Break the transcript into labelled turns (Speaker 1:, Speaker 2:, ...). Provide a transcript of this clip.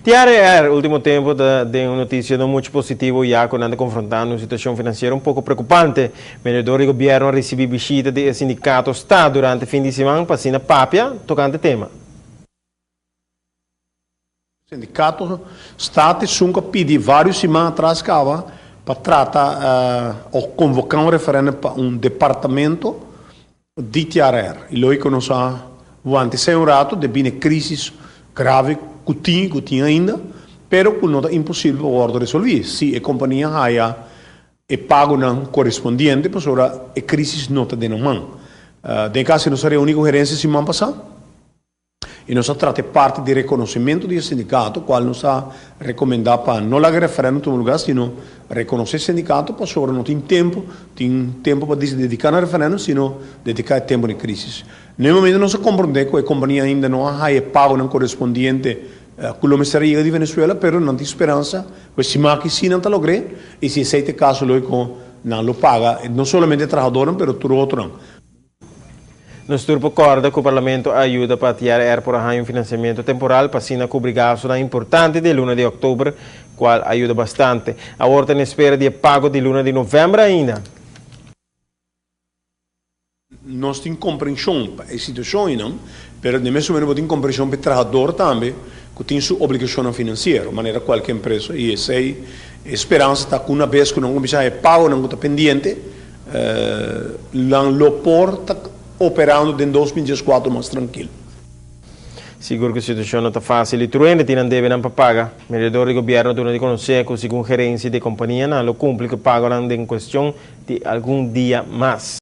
Speaker 1: TRR, último tempo, de uma notícia não muito positiva, já quando anda confrontando uma situação financeira um pouco preocupante. O vereador do governo recebeu visita do sindicato Estado durante o fim de semana, passando a Pápia, tocando o tema.
Speaker 2: O sindicato Estado nunca pediu várias semanas atrás para tratar ou convocar um referendo para um departamento de TRR. E logo que nós antes de um rato, de uma crise grave que tinha ainda, pero que não é impossível para resolver. Se a companhia haya e pago não correspondente, por isso a crise não está dando mão. De caso, nós reunimos com a gerência semana passada, e nós tratamos parte de reconhecimento do sindicato, qual nos recomendado para não largar referendo em todo lugar, sino reconhecer o sindicato, para sobre não tem tempo para se dedicar ao referendo, sino dedicar tempo na crise. No momento nós compreendemos que a companhia ainda não há pago não correspondente com o Ministério de Venezuela, mas não tem esperança, que se marque sim não está logrando, e se esse caso não lo paga, não somente o trabalhador, mas todo outro.
Speaker 1: Nós acorda que o Parlamento ajuda para tirar por um financiamento temporal para se cobrir gastos importantes de luna de outubro, qual ajuda bastante. A ordem espera de pago de luna de novembro ainda.
Speaker 2: Nós temos compreensão para a situação, não? Mas, de mesmo modo, temos compreensão para o trabalhador também, que tem sua obrigação financeira, de maneira qualquer empresa. E essa é a esperança está que uma vez que não começar a pago, não está pendente, o porta operando em 2024 mais tranquilo.
Speaker 1: Seguro que a situação não está fácil. E tu ainda tem deve não para pagar. O vereador do governo tem de conhecer que, segundo a gerência de companhia, não cumpre que paga em questão de algum dia mais.